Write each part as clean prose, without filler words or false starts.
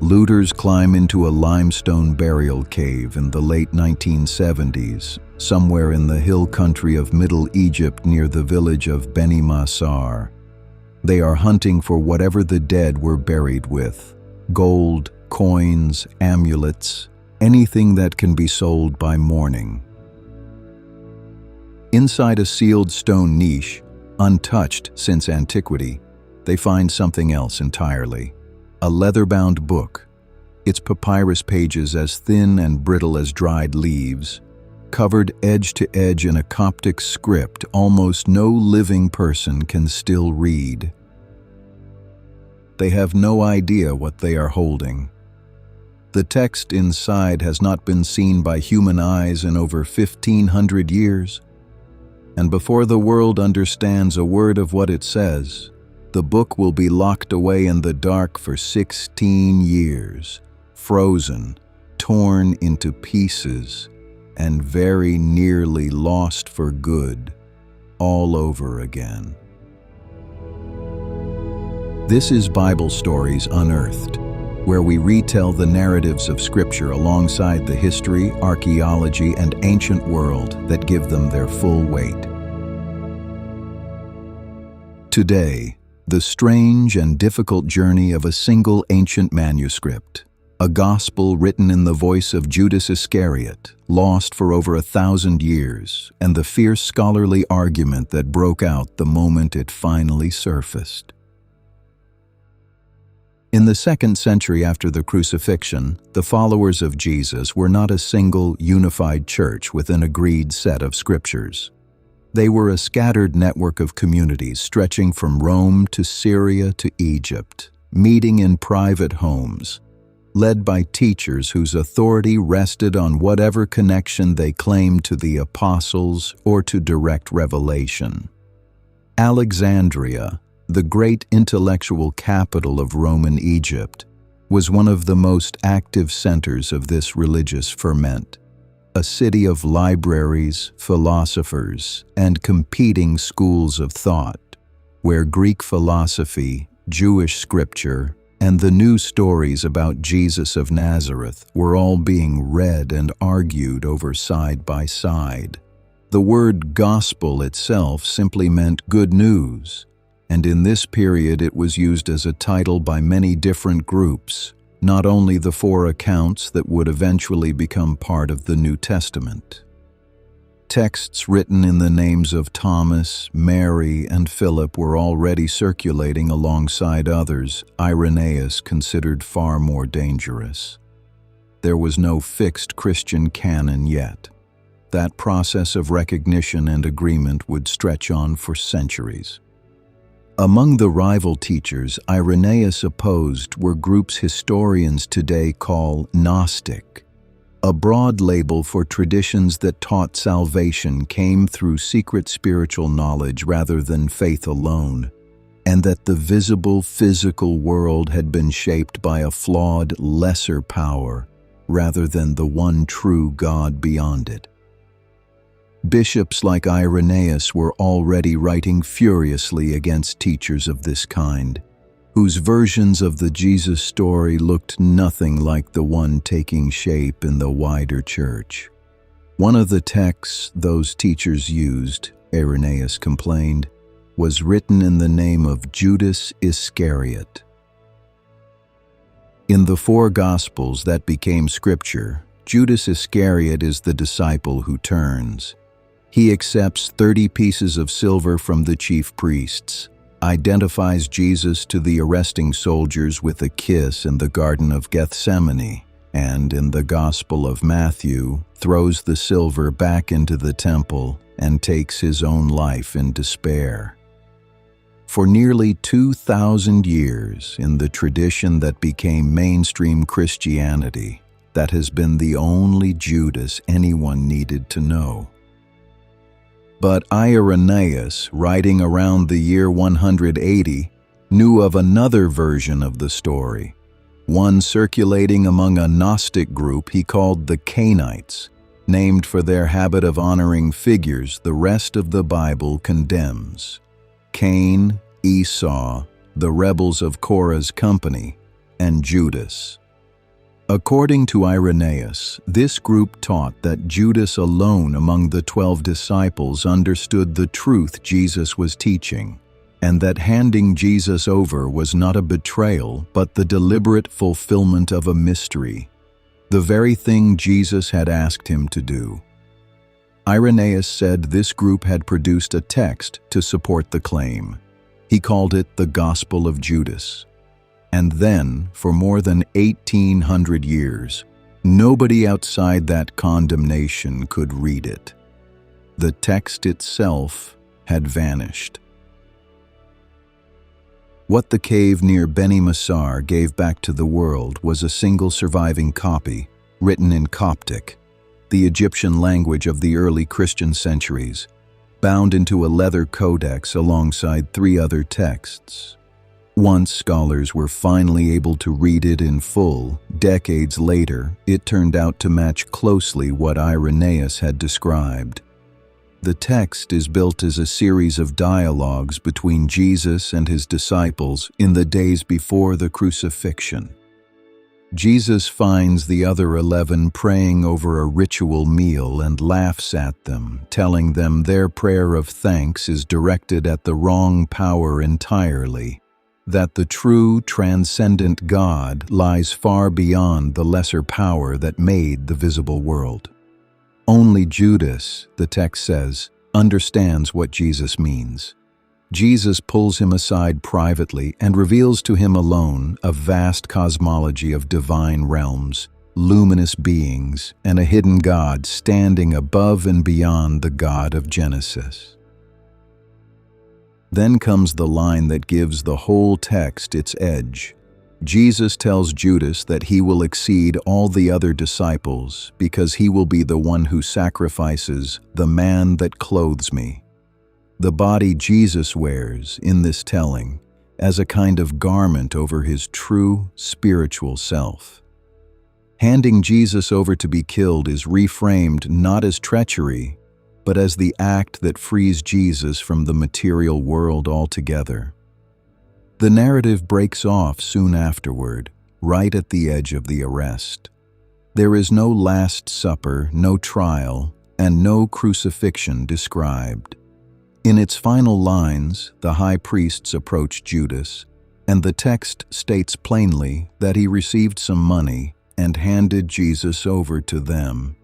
Looters climb into a limestone burial cave in the late 1970s, somewhere in the hill country of Middle Egypt near the village of Beni Masar. They are hunting for whatever the dead were buried with: gold, coins, amulets, anything that can be sold by morning. Inside a sealed stone niche, untouched since antiquity, they find something else entirely: a leather-bound book, its papyrus pages as thin and brittle as dried leaves, covered edge to edge in a Coptic script almost no living person can still read. They have no idea what they are holding. The text inside has not been seen by human eyes in over 1,500 years, and before the world understands a word of what it says, the book will be locked away in the dark for 16 years, frozen, torn into pieces, and very nearly lost for good, all over again. This is Bible Stories Unearthed, where we retell the narratives of Scripture alongside the history, archaeology, and ancient world that give them their full weight. Today, the strange and difficult journey of a single ancient manuscript, a gospel written in the voice of Judas Iscariot, lost for over 1,000 years, and the fierce scholarly argument that broke out the moment it finally surfaced. In the 2nd century after the crucifixion, the followers of Jesus were not a single, unified church with an agreed set of scriptures. They were a scattered network of communities stretching from Rome to Syria to Egypt, meeting in private homes, led by teachers whose authority rested on whatever connection they claimed to the apostles or to direct revelation. Alexandria, the great intellectual capital of Roman Egypt, was one of the most active centers of this religious ferment, a city of libraries, philosophers, and competing schools of thought, where Greek philosophy, Jewish scripture, and the new stories about Jesus of Nazareth were all being read and argued over side by side. The word gospel itself simply meant good news, and in this period it was used as a title by many different groups, not only the 4 accounts that would eventually become part of the New Testament. Texts written in the names of Thomas, Mary, and Philip were already circulating alongside others Irenaeus considered far more dangerous. There was no fixed Christian canon yet. That process of recognition and agreement would stretch on for centuries. Among the rival teachers Irenaeus opposed were groups historians today call Gnostic, a broad label for traditions that taught salvation came through secret spiritual knowledge rather than faith alone, and that the visible physical world had been shaped by a flawed, lesser power rather than the one true God beyond it. Bishops like Irenaeus were already writing furiously against teachers of this kind, whose versions of the Jesus story looked nothing like the one taking shape in the wider church. One of the texts those teachers used, Irenaeus complained, was written in the name of Judas Iscariot. In the 4 Gospels that became scripture, Judas Iscariot is the disciple who turns. He accepts 30 pieces of silver from the chief priests, identifies Jesus to the arresting soldiers with a kiss in the Garden of Gethsemane, and in the Gospel of Matthew, throws the silver back into the temple and takes his own life in despair. For nearly 2,000 years, in the tradition that became mainstream Christianity, that has been the only Judas anyone needed to know. But Irenaeus, writing around the year 180, knew of another version of the story, one circulating among a Gnostic group he called the Cainites, named for their habit of honoring figures the rest of the Bible condemns: Cain, Esau, the rebels of Korah's company, and Judas, According to Irenaeus, this group taught that Judas alone among the 12 disciples understood the truth Jesus was teaching, and that handing Jesus over was not a betrayal but the deliberate fulfillment of a mystery, the very thing Jesus had asked him to do. Irenaeus said this group had produced a text to support the claim. He called it the Gospel of Judas. And then, for more than 1,800 years, nobody outside that condemnation could read it. The text itself had vanished. What the cave near Beni Massar gave back to the world was a single surviving copy, written in Coptic, the Egyptian language of the early Christian centuries, bound into a leather codex alongside 3 other texts. Once scholars were finally able to read it in full, decades later, it turned out to match closely what Irenaeus had described. The text is built as a series of dialogues between Jesus and his disciples in the days before the crucifixion. Jesus finds the other 11 praying over a ritual meal and laughs at them, telling them their prayer of thanks is directed at the wrong power entirely, that the true, transcendent God lies far beyond the lesser power that made the visible world. Only Judas, the text says, understands what Jesus means. Jesus pulls him aside privately and reveals to him alone a vast cosmology of divine realms, luminous beings, and a hidden God standing above and beyond the God of Genesis. Then comes the line that gives the whole text its edge. Jesus tells Judas that he will exceed all the other disciples because he will be the one who sacrifices the man that clothes me. The body Jesus wears, in this telling, as a kind of garment over his true spiritual self. Handing Jesus over to be killed is reframed not as treachery, but as the act that frees Jesus from the material world altogether. The narrative breaks off soon afterward, right at the edge of the arrest. There is no Last Supper, no trial, and no crucifixion described. In its final lines, the high priests approach Judas, and the text states plainly that he received some money and handed Jesus over to them.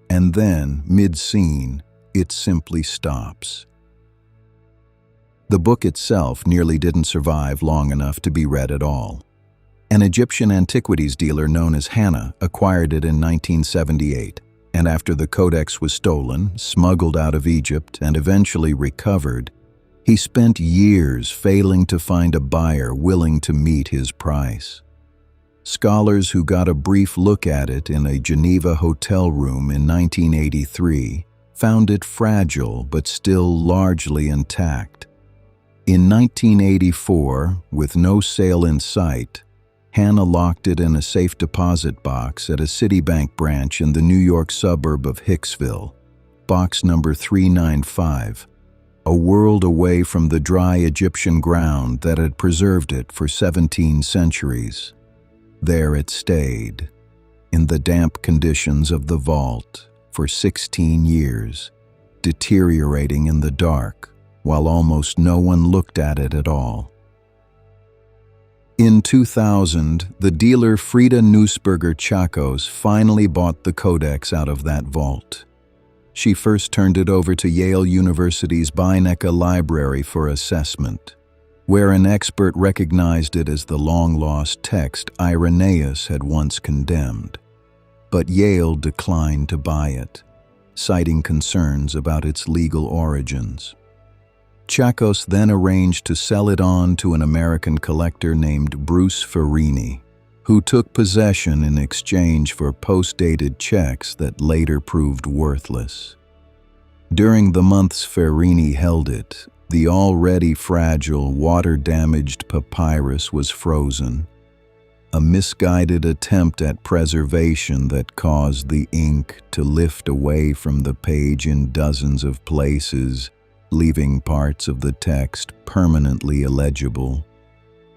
And then, mid-scene, it simply stops. The book itself nearly didn't survive long enough to be read at all. An Egyptian antiquities dealer known as Hannah acquired it in 1978, and after the codex was stolen, smuggled out of Egypt, and eventually recovered, he spent years failing to find a buyer willing to meet his price. Scholars who got a brief look at it in a Geneva hotel room in 1983 found it fragile but still largely intact. In 1984, with no sale in sight, Hannah locked it in a safe deposit box at a Citibank branch in the New York suburb of Hicksville, box number 395, a world away from the dry Egyptian ground that had preserved it for 17 centuries. There it stayed, in the damp conditions of the vault, for 16 years, deteriorating in the dark, while almost no one looked at it at all. In 2000, the dealer Frida Nussberger Chacos finally bought the codex out of that vault. She first turned it over to Yale University's Beinecke Library for assessment, where an expert recognized it as the long-lost text Irenaeus had once condemned. But Yale declined to buy it, citing concerns about its legal origins. Chacos then arranged to sell it on to an American collector named Bruce Farini, who took possession in exchange for post-dated checks that later proved worthless. During the months Farini held it, the already fragile, water-damaged papyrus was frozen, a misguided attempt at preservation that caused the ink to lift away from the page in dozens of places, leaving parts of the text permanently illegible.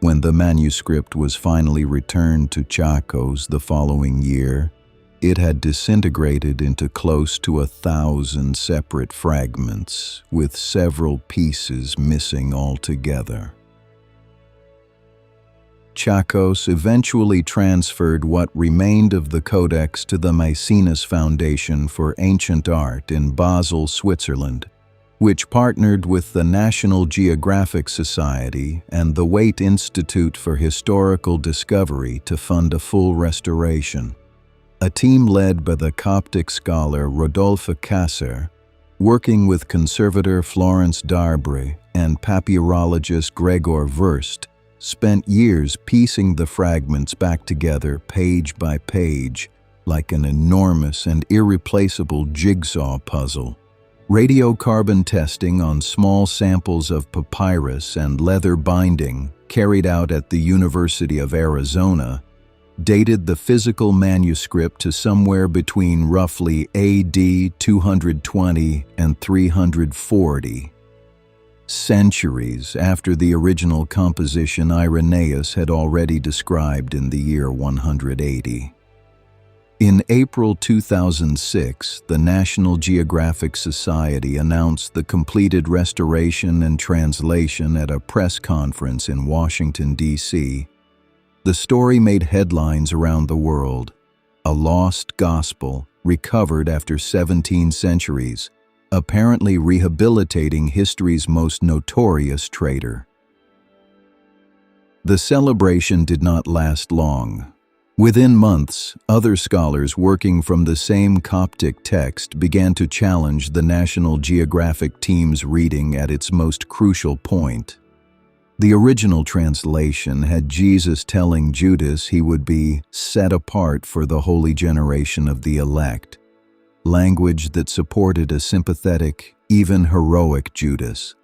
When the manuscript was finally returned to Chacos the following year, it had disintegrated into close to 1,000 separate fragments, with several pieces missing altogether. Chacos eventually transferred what remained of the codex to the Maecenas Foundation for Ancient Art in Basel, Switzerland, which partnered with the National Geographic Society and the Waite Institute for Historical Discovery to fund a full restoration. A team led by the Coptic scholar Rodolphe Casser, working with conservator Florence Darbre and papyrologist Gregor Wurst, spent years piecing the fragments back together page by page like an enormous and irreplaceable jigsaw puzzle. Radiocarbon testing on small samples of papyrus and leather binding carried out at the University of Arizona dated the physical manuscript to somewhere between roughly AD 220 and 340. Centuries after the original composition Irenaeus had already described in the year 180. In April 2006, the National Geographic Society announced the completed restoration and translation at a press conference in Washington, D.C. The story made headlines around the world. A lost gospel recovered after 17 centuries, apparently rehabilitating history's most notorious traitor. The celebration did not last long. Within months, other scholars working from the same Coptic text began to challenge the National Geographic team's reading at its most crucial point. The original translation had Jesus telling Judas he would be set apart for the holy generation of the elect, language that supported a sympathetic, even heroic Judas.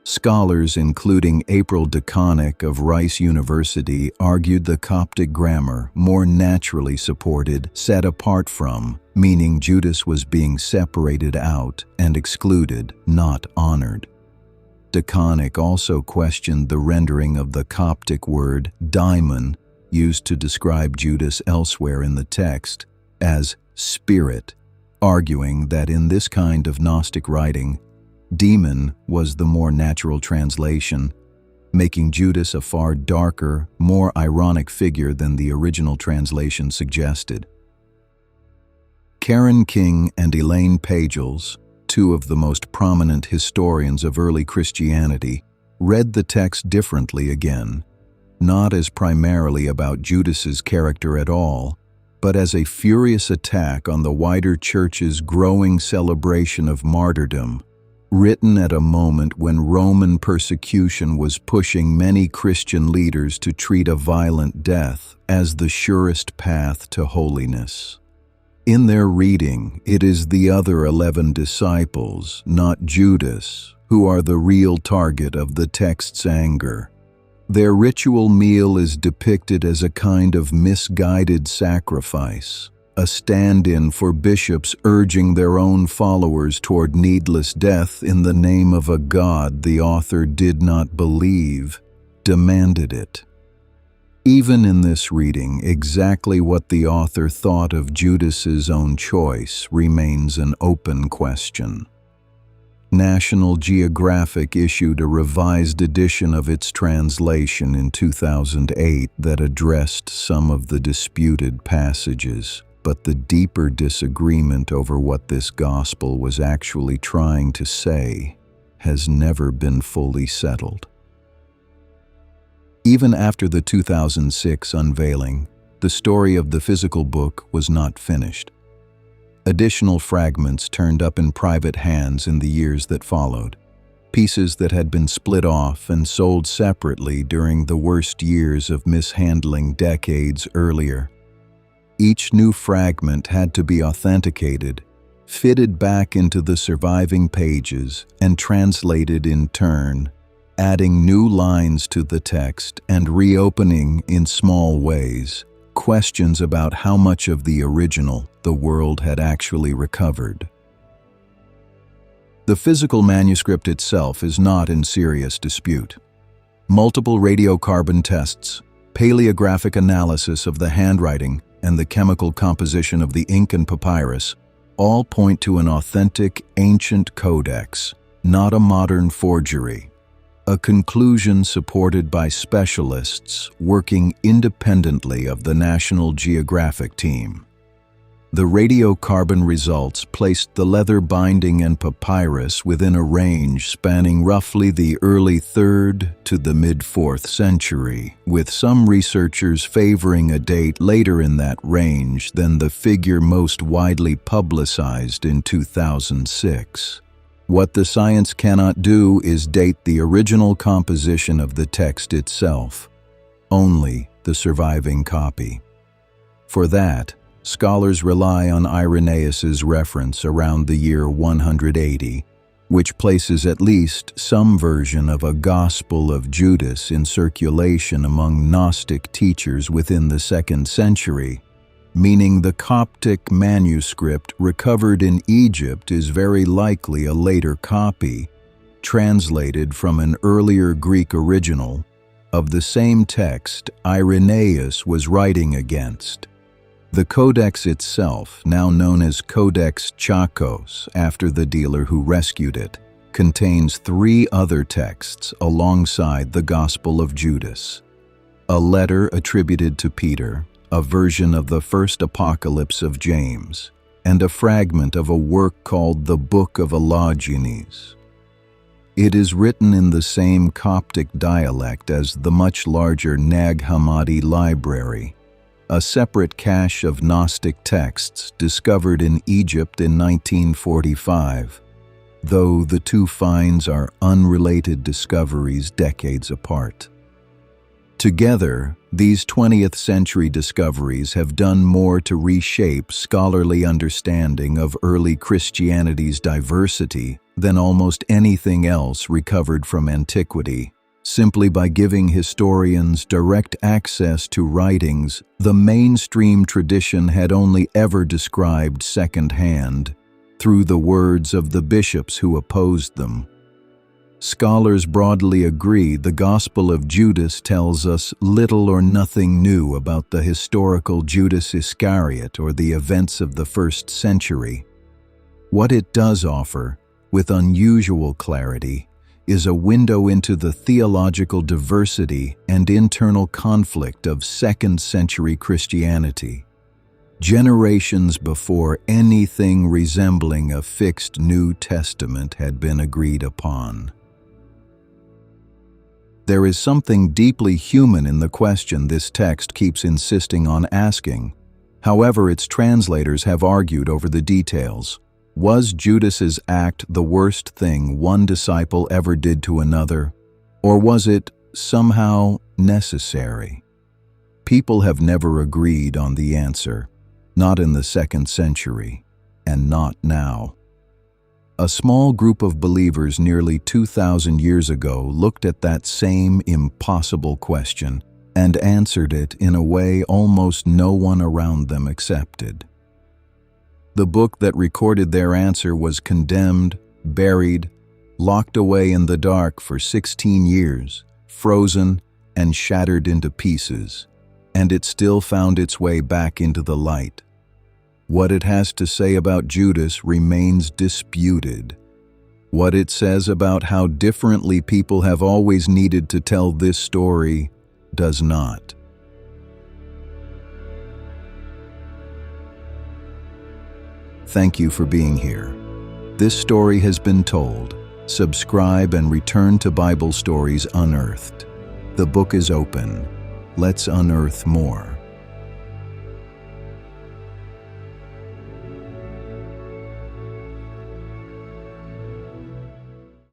Scholars including April DeConnick of Rice University argued the Coptic grammar more naturally supported set apart from, meaning Judas was being separated out and excluded, not honored. DeConnick also questioned the rendering of the Coptic word daimon, used to describe Judas elsewhere in the text, as spirit, arguing that in this kind of Gnostic writing, demon was the more natural translation, making Judas a far darker, more ironic figure than the original translation suggested. Karen King and Elaine Pagels, two of the most prominent historians of early Christianity, read the text differently again, not as primarily about Judas's character at all, but as a furious attack on the wider church's growing celebration of martyrdom, written at a moment when Roman persecution was pushing many Christian leaders to treat a violent death as the surest path to holiness. In their reading, it is the other 11 disciples, not Judas, who are the real target of the text's anger. Their ritual meal is depicted as a kind of misguided sacrifice, a stand-in for bishops urging their own followers toward needless death in the name of a God the author did not believe, demanded it. Even in this reading, exactly what the author thought of Judas's own choice remains an open question. National Geographic issued a revised edition of its translation in 2008 that addressed some of the disputed passages, but the deeper disagreement over what this gospel was actually trying to say has never been fully settled. Even after the 2006 unveiling, the story of the physical book was not finished. Additional fragments turned up in private hands in the years that followed, pieces that had been split off and sold separately during the worst years of mishandling decades earlier. Each new fragment had to be authenticated, fitted back into the surviving pages, and translated in turn, adding new lines to the text and reopening in small ways questions about how much of the original the world had actually recovered. The physical manuscript itself is not in serious dispute. Multiple radiocarbon tests, paleographic analysis of the handwriting, and the chemical composition of the ink and papyrus all point to an authentic ancient codex, not a modern forgery. A conclusion supported by specialists working independently of the National Geographic team. The radiocarbon results placed the leather binding and papyrus within a range spanning roughly the early 3rd to the mid-4th century, with some researchers favoring a date later in that range than the figure most widely publicized in 2006. What the science cannot do is date the original composition of the text itself, only the surviving copy. For that, scholars rely on Irenaeus's reference around the year 180, which places at least some version of a Gospel of Judas in circulation among Gnostic teachers within the 2nd century, meaning the Coptic manuscript recovered in Egypt is very likely a later copy, translated from an earlier Greek original, of the same text Irenaeus was writing against. The codex itself, now known as Codex Chakos after the dealer who rescued it, contains 3 other texts alongside the Gospel of Judas: a letter attributed to Peter, a version of the first Apocalypse of James, and a fragment of a work called the Book of Allogenes. It is written in the same Coptic dialect as the much larger Nag Hammadi library, a separate cache of Gnostic texts discovered in Egypt in 1945, though the two finds are unrelated discoveries decades apart. Together, these 20th century discoveries have done more to reshape scholarly understanding of early Christianity's diversity than almost anything else recovered from antiquity, simply by giving historians direct access to writings the mainstream tradition had only ever described secondhand, through the words of the bishops who opposed them. Scholars broadly agree the Gospel of Judas tells us little or nothing new about the historical Judas Iscariot or the events of the 1st century. What it does offer, with unusual clarity, is a window into the theological diversity and internal conflict of 2nd century Christianity, generations before anything resembling a fixed New Testament had been agreed upon. There is something deeply human in the question this text keeps insisting on asking. However, its translators have argued over the details. Was Judas's act the worst thing one disciple ever did to another, or was it somehow necessary? People have never agreed on the answer, not in the 2nd century, and not now. A small group of believers nearly 2,000 years ago looked at that same impossible question and answered it in a way almost no one around them accepted. The book that recorded their answer was condemned, buried, locked away in the dark for 16 years, frozen and shattered into pieces, and it still found its way back into the light. What it has to say about Judas remains disputed. What it says about how differently people have always needed to tell this story does not. Thank you for being here. This story has been told. Subscribe and return to Bible Stories Unearthed. The book is open. Let's unearth more.